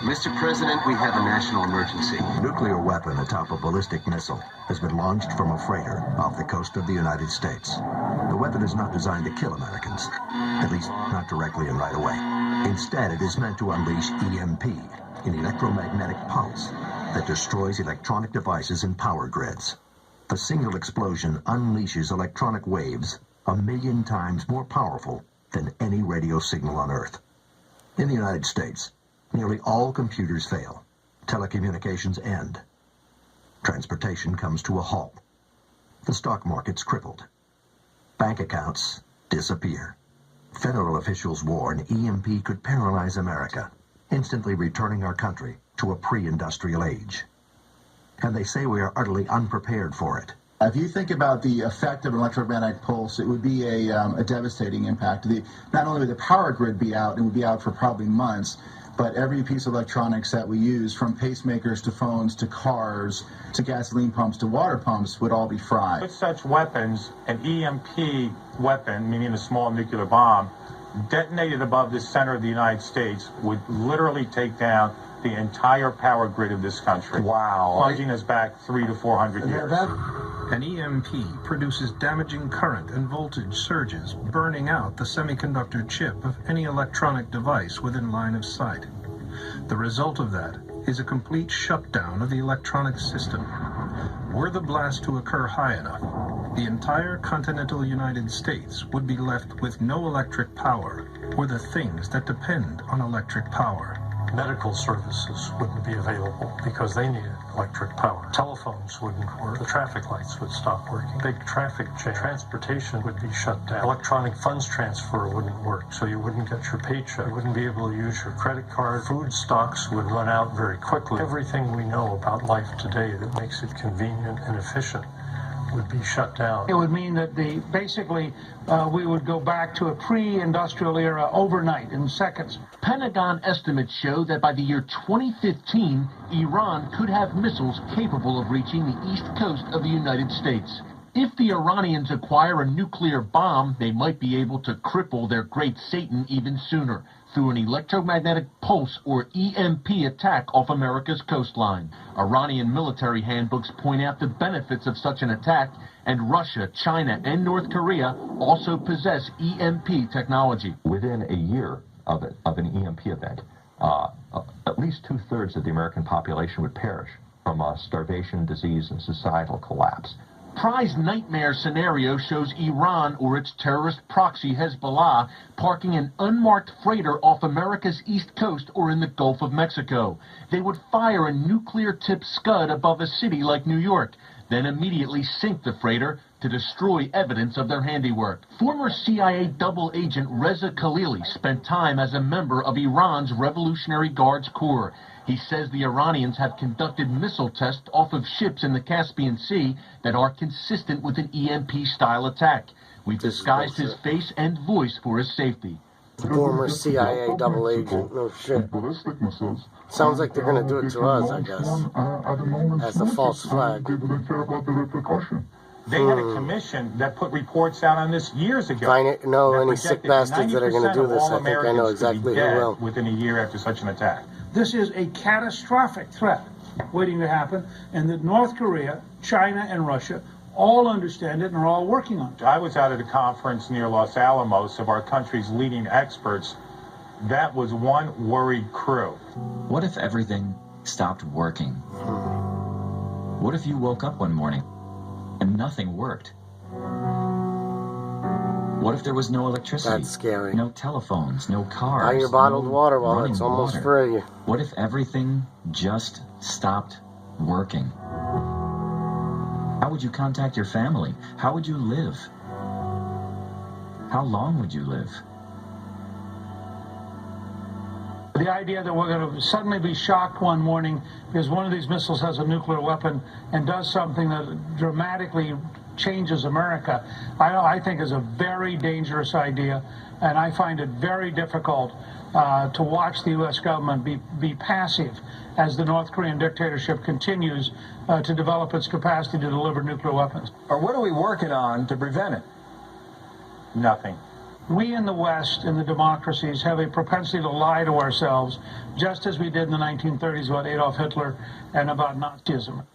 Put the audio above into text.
Mr. President, we have a national emergency. A nuclear weapon atop a ballistic missile has been launched from a freighter off the coast of the United States. The weapon is not designed to kill Americans, at least not directly and right away. Instead, it is meant to unleash EMP, an electromagnetic pulse that destroys electronic devices and power grids. A single explosion unleashes electronic waves 1,000,000 times more powerful than any radio signal on Earth. In the United States, nearly all computers fail. Telecommunications end. Transportation comes to a halt. The stock market's crippled. Bank accounts disappear. Federal officials warn EMP could paralyze America, instantly returning our country to a pre-industrial age. And they say we are utterly unprepared for it. If you think about the effect of an electromagnetic pulse, it would be a devastating impact. Not only would the power grid be out, it would be out for probably months, but every piece of electronics that we use, from pacemakers to phones to cars to gasoline pumps to water pumps, would all be fried. With such weapons, an EMP weapon, meaning a small nuclear bomb, detonated above the center of the United States would literally take down the entire power grid of this country. Wow. Plunging us back 300 to 400 years. An EMP produces damaging current and voltage surges, burning out the semiconductor chip of any electronic device within line of sight. The result of that is a complete shutdown of the electronic system. Were the blast to occur high enough, the entire continental United States would be left with no electric power or the things that depend on electric power. Medical services wouldn't be available because they needed electric power. Telephones wouldn't work. The traffic lights would stop working. Big traffic jam. Transportation would be shut down. Electronic funds transfer wouldn't work, so you wouldn't get your paycheck. You wouldn't be able to use your credit card. Food stocks would run out very quickly. Everything we know about life today that makes it convenient and efficient would be shut down. It would mean that we would go back to a pre-industrial era overnight, in seconds. Pentagon estimates show that by the year 2015, Iran could have missiles capable of reaching the east coast of the United States. If the Iranians acquire a nuclear bomb, they might be able to cripple their great Satan even sooner through an electromagnetic pulse or EMP attack off America's coastline. Iranian military handbooks point out the benefits of such an attack, and Russia, China, and North Korea also possess EMP technology. Within a year of an EMP event, at least 2/3 of the American population would perish from starvation, disease, and societal collapse. Prize nightmare scenario shows Iran or its terrorist proxy Hezbollah parking an unmarked freighter off America's east coast or in the Gulf of Mexico. They would fire a nuclear-tipped scud above a city like New York, then immediately sink the freighter to destroy evidence of their handiwork. Former CIA double agent Reza Khalili spent time as a member of Iran's Revolutionary Guards Corps. He says the Iranians have conducted missile tests off of ships in the Caspian Sea that are consistent with an EMP-style attack. We've disguised his face and voice for his safety. Former CIA double agent. No shit. Sounds like they're going to do it to us, I guess. As a false flag. They had a commission that put reports out on this years ago. I know any sick bastards that are going to do this. I think I know exactly who will. Within a year after such an attack. This is a catastrophic threat waiting to happen, and that North Korea, China, and Russia all understand it and are all working on it. I was out at a conference near Los Alamos of our country's leading experts. That was one worried crew. What if everything stopped working? What if you woke up one morning and nothing worked? What if there was no electricity? That's scary. No telephones, no cars. Buy your bottled water while it's running almost water. free. What if everything just stopped working? How would you contact your family? How would you live? How long would you live? The idea that we're going to suddenly be shocked one morning because one of these missiles has a nuclear weapon and does something that dramatically changes America, I think is a very dangerous idea, and I find it very difficult to watch the U.S. government be passive as the North Korean dictatorship continues to develop its capacity to deliver nuclear weapons. Or what are we working on to prevent it? Nothing. We in the West, in the democracies, have a propensity to lie to ourselves, just as we did in the 1930s about Adolf Hitler and about Nazism.